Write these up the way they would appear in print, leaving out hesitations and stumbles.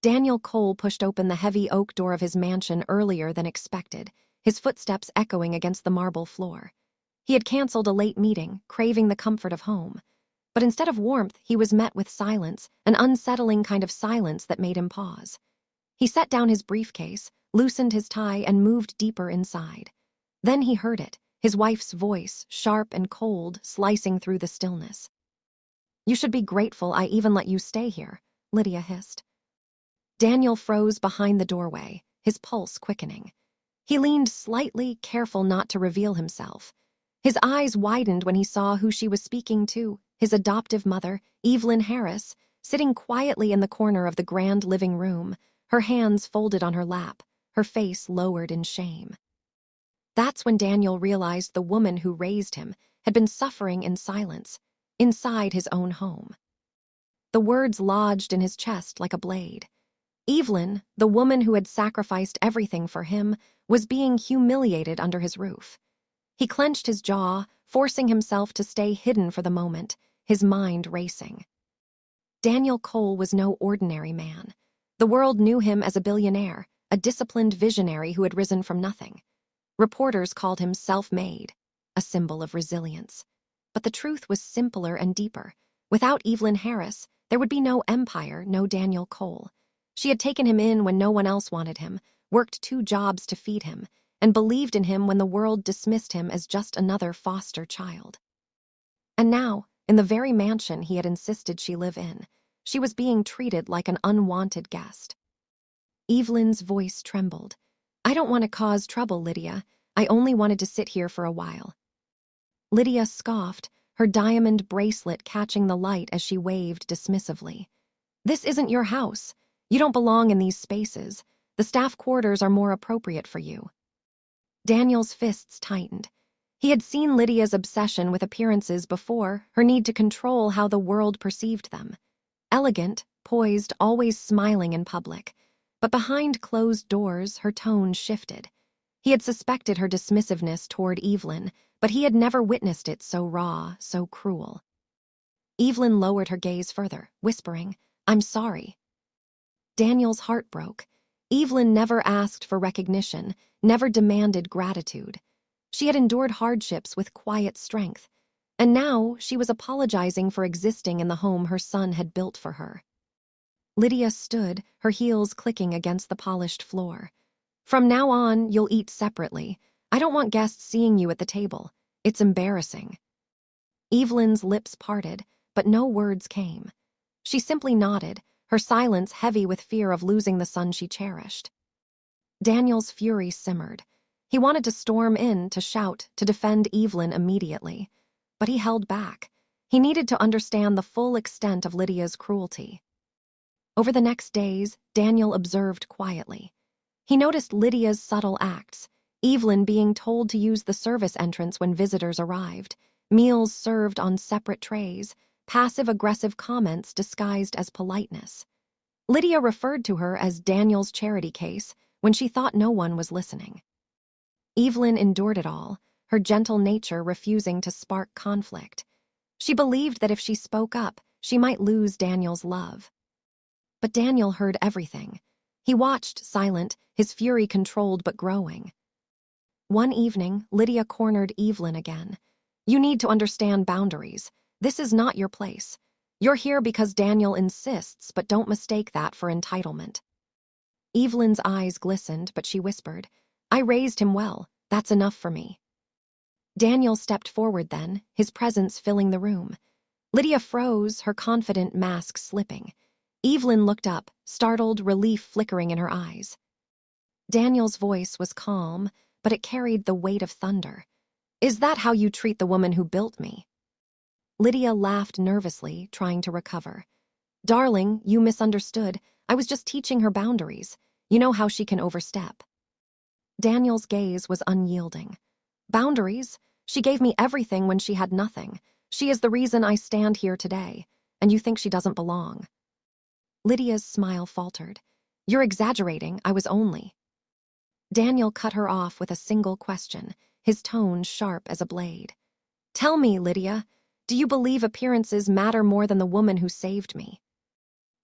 Daniel Cole pushed open the heavy oak door of his mansion earlier than expected, his footsteps echoing against the marble floor. He had canceled a late meeting, craving the comfort of home. But instead of warmth, he was met with silence, an unsettling kind of silence that made him pause. He set down his briefcase, loosened his tie, and moved deeper inside. Then he heard it, his wife's voice, sharp and cold, slicing through the stillness. "You should be grateful I even let you stay here," Lydia hissed. Daniel froze behind the doorway, his pulse quickening. He leaned slightly, careful not to reveal himself. His eyes widened when he saw who she was speaking to, his adoptive mother, Evelyn Harris, sitting quietly in the corner of the grand living room, her hands folded on her lap, her face lowered in shame. That's when Daniel realized the woman who raised him had been suffering in silence, inside his own home. The words lodged in his chest like a blade. Evelyn, the woman who had sacrificed everything for him, was being humiliated under his roof. He clenched his jaw, forcing himself to stay hidden for the moment, his mind racing. Daniel Cole was no ordinary man. The world knew him as a billionaire, a disciplined visionary who had risen from nothing. Reporters called him self-made, a symbol of resilience. But the truth was simpler and deeper. Without Evelyn Harris, there would be no empire, no Daniel Cole. She had taken him in when no one else wanted him, worked 2 jobs to feed him, and believed in him when the world dismissed him as just another foster child. And now, in the very mansion he had insisted she live in, she was being treated like an unwanted guest. Evelyn's voice trembled. "I don't want to cause trouble, Lydia. I only wanted to sit here for a while." Lydia scoffed, her diamond bracelet catching the light as she waved dismissively. "This isn't your house. You don't belong in these spaces. The staff quarters are more appropriate for you." Daniel's fists tightened. He had seen Lydia's obsession with appearances before, her need to control how the world perceived them. Elegant, poised, always smiling in public. But behind closed doors, her tone shifted. He had suspected her dismissiveness toward Evelyn, but he had never witnessed it so raw, so cruel. Evelyn lowered her gaze further, whispering, "I'm sorry." Daniel's heart broke. Evelyn never asked for recognition, never demanded gratitude. She had endured hardships with quiet strength, and now she was apologizing for existing in the home her son had built for her. Lydia stood, her heels clicking against the polished floor. "From now on, you'll eat separately. I don't want guests seeing you at the table. It's embarrassing." Evelyn's lips parted, but no words came. She simply nodded, her silence heavy with fear of losing the son she cherished. Daniel's fury simmered. He wanted to storm in, to shout, to defend Evelyn immediately. But he held back. He needed to understand the full extent of Lydia's cruelty. Over the next days, Daniel observed quietly. He noticed Lydia's subtle acts, Evelyn being told to use the service entrance when visitors arrived, meals served on separate trays, passive-aggressive comments disguised as politeness. Lydia referred to her as Daniel's charity case when she thought no one was listening. Evelyn endured it all, her gentle nature refusing to spark conflict. She believed that if she spoke up, she might lose Daniel's love. But Daniel heard everything. He watched, silent, his fury controlled but growing. One evening, Lydia cornered Evelyn again. "You need to understand boundaries. This is not your place. You're here because Daniel insists, but don't mistake that for entitlement." Evelyn's eyes glistened, but she whispered, "I raised him well. That's enough for me." Daniel stepped forward then, his presence filling the room. Lydia froze, her confident mask slipping. Evelyn looked up, startled, relief flickering in her eyes. Daniel's voice was calm, but it carried the weight of thunder. "Is that how you treat the woman who built me?" Lydia laughed nervously, trying to recover. "Darling, you misunderstood. I was just teaching her boundaries. You know how she can overstep." Daniel's gaze was unyielding. "Boundaries? She gave me everything when she had nothing. She is the reason I stand here today, and you think she doesn't belong." Lydia's smile faltered. "You're exaggerating. I was only—" Daniel cut her off with a single question, his tone sharp as a blade. "Tell me, Lydia, do you believe appearances matter more than the woman who saved me?"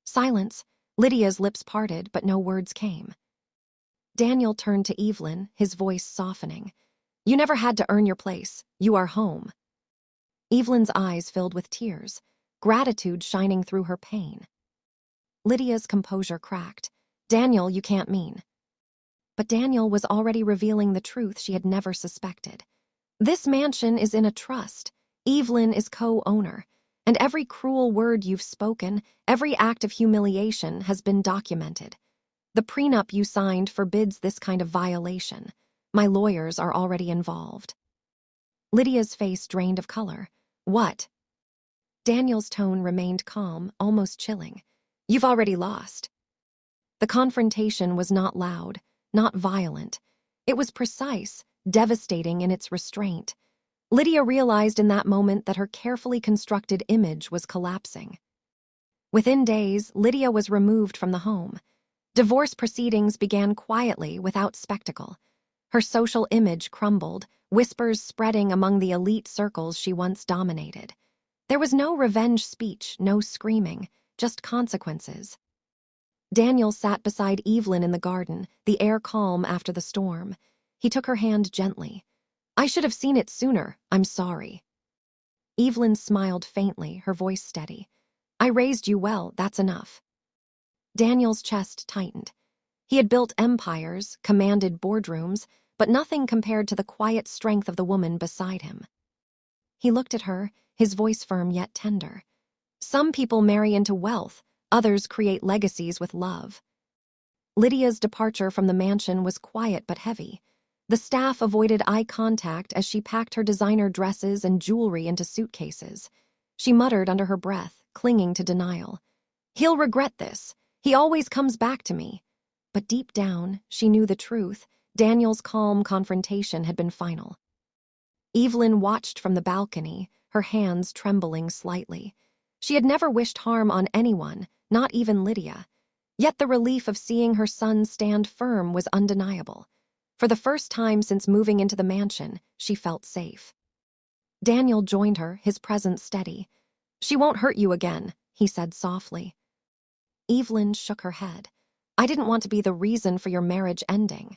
Silence. Lydia's lips parted, but no words came. Daniel turned to Evelyn, his voice softening. You never had to earn your place. You are home. Evelyn's eyes filled with tears, gratitude shining through her pain. Lydia's composure cracked. Daniel, you can't mean. But Daniel was already revealing the truth she had never suspected. This mansion is in a trust. Evelyn is co-owner. And every cruel word you've spoken, every act of humiliation has been documented. The prenup you signed forbids this kind of violation. My lawyers are already involved. Lydia's face drained of color. What? Daniel's tone remained calm, almost chilling. You've already lost. The confrontation was not loud, not violent. It was precise, devastating in its restraint. Lydia realized in that moment that her carefully constructed image was collapsing. Within days, Lydia was removed from the home. Divorce proceedings began quietly, without spectacle. Her social image crumbled, whispers spreading among the elite circles she once dominated. There was no revenge speech, no screaming, just consequences. Daniel sat beside Evelyn in the garden, the air calm after the storm. He took her hand gently. I should have seen it sooner. I'm sorry. Evelyn smiled faintly, her voice steady. I raised you well, that's enough. Daniel's chest tightened. He had built empires, commanded boardrooms, but nothing compared to the quiet strength of the woman beside him. He looked at her, his voice firm yet tender. Some people marry into wealth, others create legacies with love. Lydia's departure from the mansion was quiet but heavy. The staff avoided eye contact as she packed her designer dresses and jewelry into suitcases. She muttered under her breath, clinging to denial. He'll regret this. He always comes back to me. But deep down, she knew the truth. Daniel's calm confrontation had been final. Evelyn watched from the balcony, her hands trembling slightly. She had never wished harm on anyone, not even Lydia. Yet the relief of seeing her son stand firm was undeniable. For the first time since moving into the mansion, she felt safe. Daniel joined her, his presence steady. She won't hurt you again, he said softly. Evelyn shook her head. I didn't want to be the reason for your marriage ending.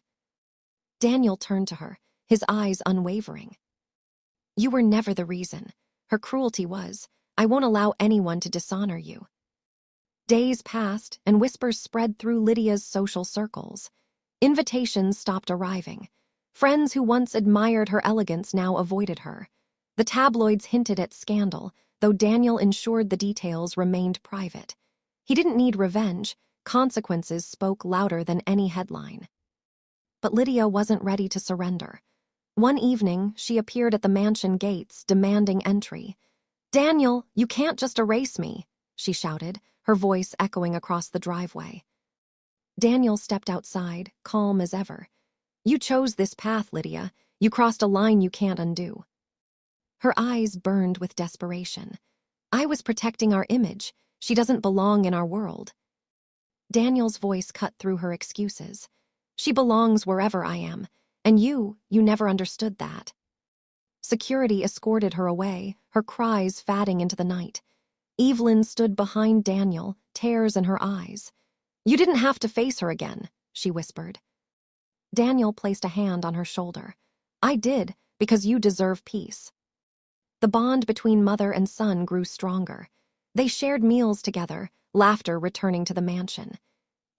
Daniel turned to her, his eyes unwavering. You were never the reason. Her cruelty was. I won't allow anyone to dishonor you. Days passed, and whispers spread through Lydia's social circles. Invitations stopped arriving. Friends who once admired her elegance now avoided her. The tabloids hinted at scandal, though Daniel ensured the details remained private. He didn't need revenge. Consequences spoke louder than any headline. But Lydia wasn't ready to surrender. One evening, she appeared at the mansion gates, demanding entry. Daniel, you can't just erase me, she shouted, her voice echoing across the driveway. Daniel stepped outside, calm as ever. You chose this path, Lydia. You crossed a line you can't undo. Her eyes burned with desperation. I was protecting our image. She doesn't belong in our world. Daniel's voice cut through her excuses. She belongs wherever I am, and you never understood that. Security escorted her away, her cries fading into the night. Evelyn stood behind Daniel, tears in her eyes. You didn't have to face her again, she whispered. Daniel placed a hand on her shoulder. I did, because you deserve peace. The bond between mother and son grew stronger. They shared meals together, laughter returning to the mansion.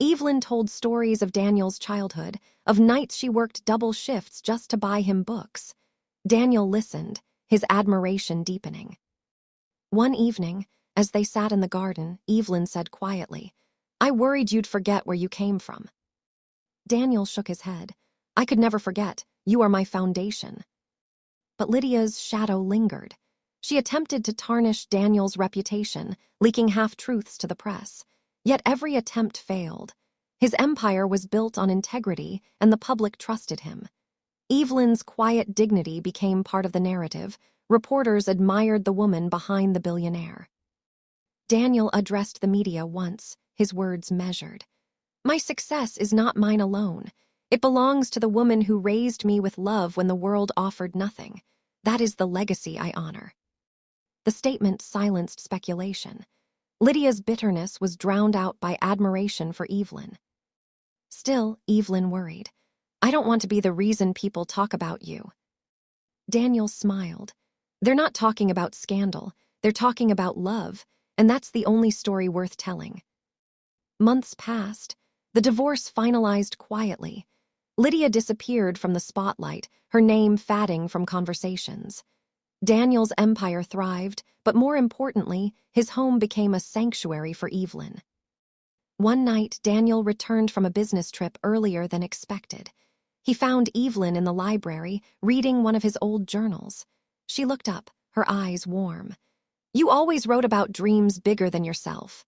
Evelyn told stories of Daniel's childhood, of nights she worked double shifts just to buy him books. Daniel listened, his admiration deepening. One evening, as they sat in the garden, Evelyn said quietly, I worried you'd forget where you came from. Daniel shook his head. I could never forget. You are my foundation. But Lydia's shadow lingered. She attempted to tarnish Daniel's reputation, leaking half-truths to the press. Yet every attempt failed. His empire was built on integrity, and the public trusted him. Evelyn's quiet dignity became part of the narrative. Reporters admired the woman behind the billionaire. Daniel addressed the media once, his words measured. My success is not mine alone. It belongs to the woman who raised me with love when the world offered nothing. That is the legacy I honor. The statement silenced speculation. Lydia's bitterness was drowned out by admiration for Evelyn. Still, Evelyn worried. I don't want to be the reason people talk about you. Daniel smiled. They're not talking about scandal, they're talking about love, and that's the only story worth telling. Months passed. The divorce finalized quietly. Lydia disappeared from the spotlight, her name fading from conversations. Daniel's empire thrived, but more importantly, his home became a sanctuary for Evelyn. One night, Daniel returned from a business trip earlier than expected. He found Evelyn in the library, reading one of his old journals. She looked up, her eyes warm. You always wrote about dreams bigger than yourself.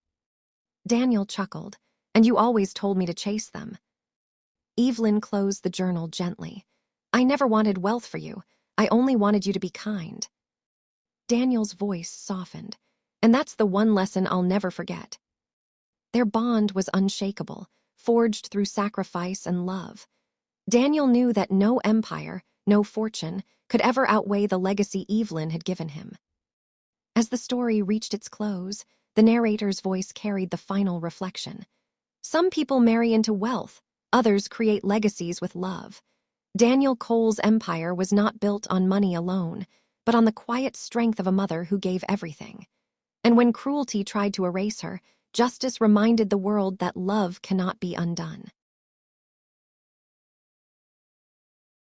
Daniel chuckled, and you always told me to chase them. Evelyn closed the journal gently. I never wanted wealth for you. I only wanted you to be kind. Daniel's voice softened, and that's the one lesson I'll never forget. Their bond was unshakable, forged through sacrifice and love. Daniel knew that no empire, no fortune, could ever outweigh the legacy Evelyn had given him. As the story reached its close, the narrator's voice carried the final reflection. Some people marry into wealth, others create legacies with love. Daniel Cole's empire was not built on money alone, but on the quiet strength of a mother who gave everything. And when cruelty tried to erase her, justice reminded the world that love cannot be undone.